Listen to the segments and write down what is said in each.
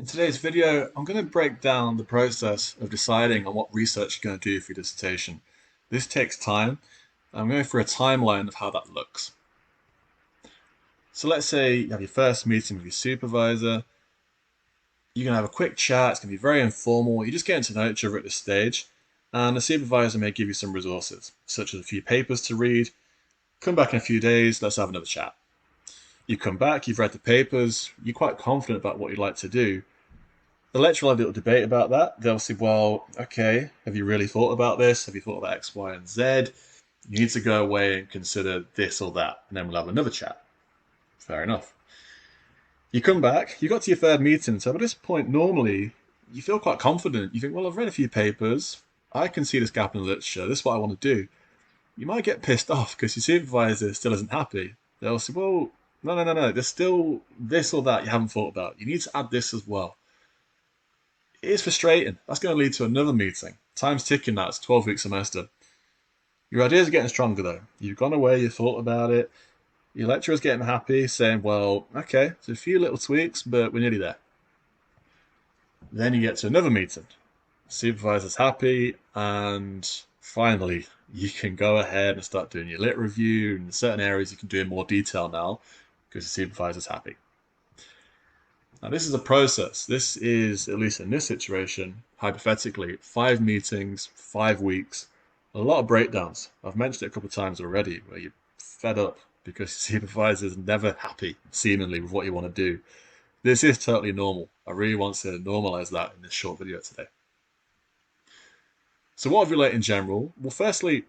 In today's video, I'm going to break down the process of deciding on what research you're going to do for your dissertation. This takes time. I'm going for a timeline of how that looks. So let's say you have your first meeting with your supervisor. You're going to have a quick chat. It's going to be very informal. You're just getting to know each other at this stage. And the supervisor may give you some resources, such as a few papers to read. Come back in a few days, let's have another chat. You come back, you've read the papers, you're quite confident about what you'd like to do. The lecturer will have a little debate about that. They'll say, well, okay, have you really thought about this? Have you thought about X, Y, and Z? You need to go away and consider this or that. And then we'll have another chat. Fair enough. You come back, you got to your third meeting. So at this point, normally, you feel quite confident. You think, well, I've read a few papers. I can see this gap in the literature. This is what I want to do. You might get pissed off because your supervisor still isn't happy. They'll say, well, no. There's still this or that you haven't thought about. You need to add this as well. It is frustrating. That's going to lead to another meeting. Time's ticking now. It's a 12-week semester. Your ideas are getting stronger though. You've gone away, you've thought about it. Your lecturer's getting happy, saying, well, okay, so a few little tweaks, but we're nearly there. Then you get to another meeting. Supervisor's happy, and finally, you can go ahead and start doing your lit review. In certain areas, you can do in more detail now because the supervisor's happy. Now, this is a process. This is, at least in this situation, hypothetically, 5 meetings, 5 weeks, a lot of breakdowns. I've mentioned it a couple of times already, where you're fed up because your supervisor is never happy, seemingly, with what you want to do. This is totally normal. I really want to normalize that in this short video today. So what have we learned in general? Well, firstly,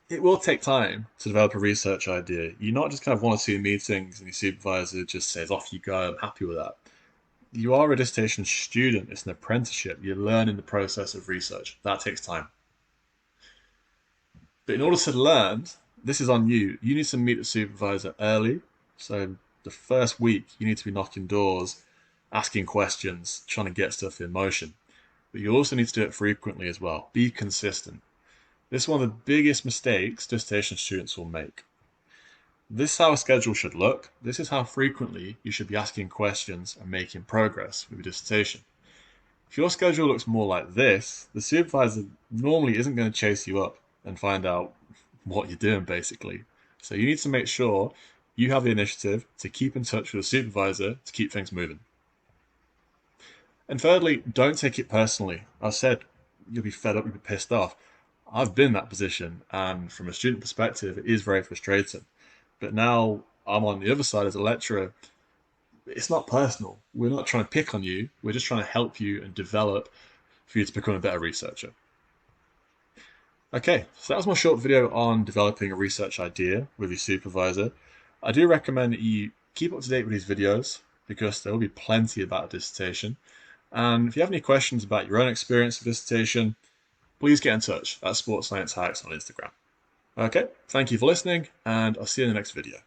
it will take time to develop a research idea. You're not just kind of 1 or 2 meetings and your supervisor just says, off you go, I'm happy with that. You are a dissertation student, it's an apprenticeship. You're learning the process of research. That takes time. But in order to learn, this is on you. You need to meet the supervisor early. So the first week, you need to be knocking doors, asking questions, trying to get stuff in motion. But you also need to do it frequently as well. Be consistent. This is one of the biggest mistakes dissertation students will make. This is how a schedule should look. This is how frequently you should be asking questions and making progress with your dissertation. If your schedule looks more like this, the supervisor normally isn't going to chase you up and find out what you're doing, basically. So you need to make sure you have the initiative to keep in touch with the supervisor to keep things moving. And thirdly, don't take it personally. I said you'll be fed up, you'll be pissed off. I've been in that position, and from a student perspective, it is very frustrating. But now I'm on the other side as a lecturer. It's not personal. We're not trying to pick on you. We're just trying to help you and develop for you to become a better researcher. Okay, so that was my short video on developing a research idea with your supervisor. I do recommend that you keep up to date with these videos because there will be plenty about a dissertation. And if you have any questions about your own experience with dissertation, please get in touch at Sports Science Hacks on Instagram. Okay, thank you for listening, and I'll see you in the next video.